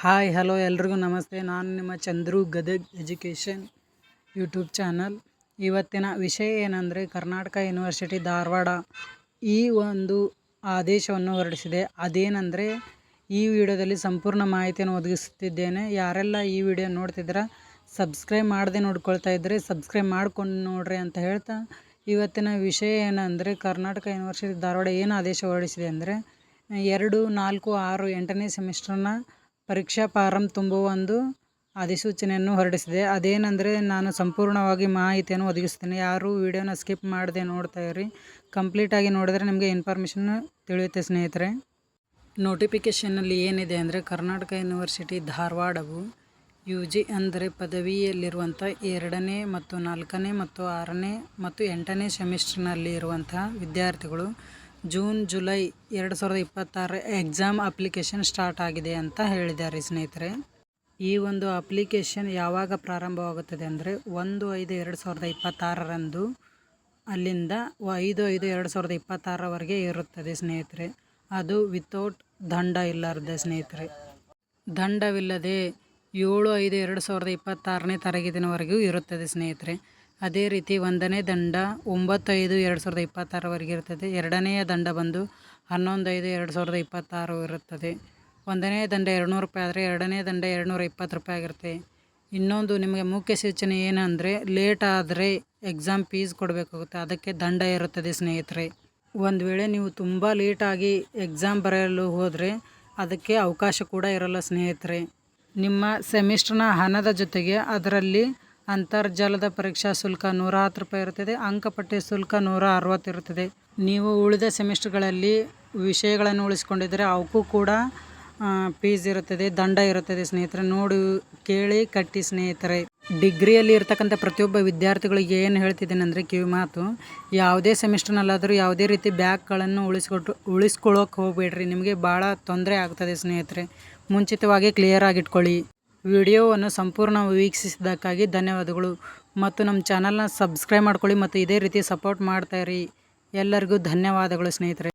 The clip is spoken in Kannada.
ಹಾಯ್ ಹಲೋ ಎಲ್ರಿಗೂ ನಮಸ್ತೆ. ನಾನು ನಿಮ್ಮ Chandru Gadag education YouTube channel. ಇವತ್ತಿನ ವಿಷಯ ಏನಂದರೆ, ಕರ್ನಾಟಕ ಯೂನಿವರ್ಸಿಟಿ ಧಾರವಾಡ ಈ ಒಂದು ಆದೇಶವನ್ನು ಹೊರಡಿಸಿದೆ. ಅದೇನೆಂದರೆ, ಈ ವಿಡಿಯೋದಲ್ಲಿ ಸಂಪೂರ್ಣ ಮಾಹಿತಿಯನ್ನು ಒದಗಿಸುತ್ತಿದ್ದೇನೆ. ಯಾರೆಲ್ಲ ಈ ವಿಡಿಯೋ ನೋಡ್ತಿದ್ದೀರಾ, ಸಬ್ಸ್ಕ್ರೈಬ್ ಮಾಡದೆ ನೋಡ್ಕೊಳ್ತಾ ಇದ್ದರೆ ಸಬ್ಸ್ಕ್ರೈಬ್ ಮಾಡ್ಕೊಂಡು ನೋಡ್ರಿ ಅಂತ ಹೇಳ್ತಾ, ಇವತ್ತಿನ ವಿಷಯ ಏನಂದರೆ, ಕರ್ನಾಟಕ ಯೂನಿವರ್ಸಿಟಿ ಧಾರವಾಡ ಏನು ಆದೇಶ ಹೊರಡಿಸಿದೆ ಅಂದರೆ, 2, 4, 6, 8ನೇ ಸೆಮಿಸ್ಟರ್ನ ಪರೀಕ್ಷಾ ಫಾರಂ ತುಂಬುವ ಒಂದು ಅಧಿಸೂಚನೆಯನ್ನು ಹೊರಡಿಸಿದೆ. ಅದೇನೆಂದರೆ, ನಾನು ಸಂಪೂರ್ಣವಾಗಿ ಮಾಹಿತಿಯನ್ನು ಒದಗಿಸ್ತೀನಿ. ಯಾರು ವಿಡಿಯೋನ ಸ್ಕಿಪ್ ಮಾಡದೆ ನೋಡ್ತಾ ಇರಿ. ಕಂಪ್ಲೀಟಾಗಿ ನೋಡಿದರೆ ನಿಮಗೆ ಇನ್ಫಾರ್ಮೇಷನ್ ತಿಳಿಯುತ್ತೆ ಸ್ನೇಹಿತರೆ. ನೋಟಿಫಿಕೇಷನ್ನಲ್ಲಿ ಏನಿದೆ ಅಂದರೆ, ಕರ್ನಾಟಕ ಯೂನಿವರ್ಸಿಟಿ ಧಾರವಾಡವು UG ಅಂದರೆ ಪದವಿಯಲ್ಲಿರುವಂಥ 2ನೇ ಮತ್ತು 4ನೇ ಮತ್ತು 6ನೇ ಮತ್ತು 8ನೇ ಸೆಮಿಸ್ಟರ್ನಲ್ಲಿ ಇರುವಂತಹ ವಿದ್ಯಾರ್ಥಿಗಳು June July 2026 exam application start ಆಗಿದೆ ಅಂತ ಹೇಳಿದ್ದಾರೆ ಸ್ನೇಹಿತರೆ. ಈ ಒಂದು ಅಪ್ಲಿಕೇಶನ್ ಯಾವಾಗ ಪ್ರಾರಂಭವಾಗುತ್ತದೆ ಅಂದರೆ, 1/5/2026ರಂದು ಅಲ್ಲಿಂದ 5/5/2026ರವರೆಗೆ ಇರುತ್ತದೆ ಸ್ನೇಹಿತರೆ. ಅದು ವಿತೌಟ್ ದಂಡ ಇಲ್ಲಾರ್ದೆ ಸ್ನೇಹಿತರೆ. ದಂಡವಿಲ್ಲದೆ 7/5/2026ನೇ ತಾರೀಕಿನವರೆಗೂ ಇರುತ್ತದೆ ಸ್ನೇಹಿತರೆ. ಅದೇ ರೀತಿ 1ನೇ ದಂಡ 9/5/2026ರವರೆಗೆ ಇರುತ್ತದೆ. 2ನೆಯ ದಂಡ ಬಂದು 11/5/2026 ಇರುತ್ತದೆ. 1ನೇ ದಂಡ 200 ರೂಪಾಯಿ ಆದರೆ 2ನೇ ದಂಡ 220 ರೂಪಾಯಿ ಆಗಿರುತ್ತೆ. ಇನ್ನೊಂದು ನಿಮಗೆ ಮುಖ್ಯ ಸೂಚನೆ ಏನಂದರೆ, ಲೇಟ್ ಆದರೆ ಎಕ್ಸಾಮ್ ಫೀಸ್ ಕೊಡಬೇಕಾಗುತ್ತೆ, ಅದಕ್ಕೆ ದಂಡ ಇರುತ್ತದೆ ಸ್ನೇಹಿತರೆ. ಒಂದು ವೇಳೆ ನೀವು ತುಂಬ ಲೇಟಾಗಿ ಎಕ್ಸಾಮ್ ಬರೆಯಲು ಹೋದರೆ ಅದಕ್ಕೆ ಅವಕಾಶ ಕೂಡ ಇರಲ್ಲ ಸ್ನೇಹಿತರೆ. ನಿಮ್ಮ ಸೆಮಿಸ್ಟರ್ನ ಹಣದ ಜೊತೆಗೆ ಅದರಲ್ಲಿ ಅಂತರ್ಜಾಲದ ಪರೀಕ್ಷಾ ಶುಲ್ಕ 110 ರೂಪಾಯಿ ಇರುತ್ತದೆ. ಅಂಕಪಟ್ಟಿ ಶುಲ್ಕ 160 ಇರುತ್ತದೆ. ನೀವು ಉಳಿದ ಸೆಮಿಸ್ಟರ್ಗಳಲ್ಲಿ ವಿಷಯಗಳನ್ನು ಉಳಿಸಿಕೊಂಡಿದ್ದರೆ ಅವಕ್ಕೂ ಕೂಡ ಫೀಸ್ ಇರುತ್ತದೆ, ದಂಡ ಇರುತ್ತದೆ ಸ್ನೇಹಿತರೆ. ನೋಡಿ ಕೇಳಿ ಕಟ್ಟಿ ಸ್ನೇಹಿತರೆ. ಡಿಗ್ರಿಯಲ್ಲಿ ಇರ್ತಕ್ಕಂಥ ಪ್ರತಿಯೊಬ್ಬ ವಿದ್ಯಾರ್ಥಿಗಳಿಗೆ ಏನು ಹೇಳ್ತಿದ್ದೇನೆ ಅಂದರೆ, ಕಿವಿ ಮಾತು, ಯಾವುದೇ ಸೆಮಿಸ್ಟರ್ನಲ್ಲಾದರೂ ಯಾವುದೇ ರೀತಿ ಬ್ಯಾಗ್ಗಳನ್ನು ಉಳಿಸ್ಕೊಳ್ಳೋಕೆ ಹೋಗಬೇಡ್ರಿ. ನಿಮಗೆ ಭಾಳ ತೊಂದರೆ ಆಗ್ತದೆ ಸ್ನೇಹಿತರೆ. ಮುಂಚಿತವಾಗಿ ಕ್ಲಿಯರ್ ಆಗಿಟ್ಕೊಳ್ಳಿ. ವಿಡಿಯೋವನ್ನು ಸಂಪೂರ್ಣ ವೀಕ್ಷಿಸಿದ್ದಕ್ಕಾಗಿ ಧನ್ಯವಾದಗಳು. ಮತ್ತು ನಮ್ಮ ಚಾನಲ್ನ ಸಬ್ಸ್ಕ್ರೈಬ್ ಮಾಡ್ಕೊಳ್ಳಿ ಮತ್ತು ಇದೇ ರೀತಿ ಸಪೋರ್ಟ್ ಮಾಡ್ತಾಯಿರಿ. ಎಲ್ಲರಿಗೂ ಧನ್ಯವಾದಗಳು ಸ್ನೇಹಿತರೆ.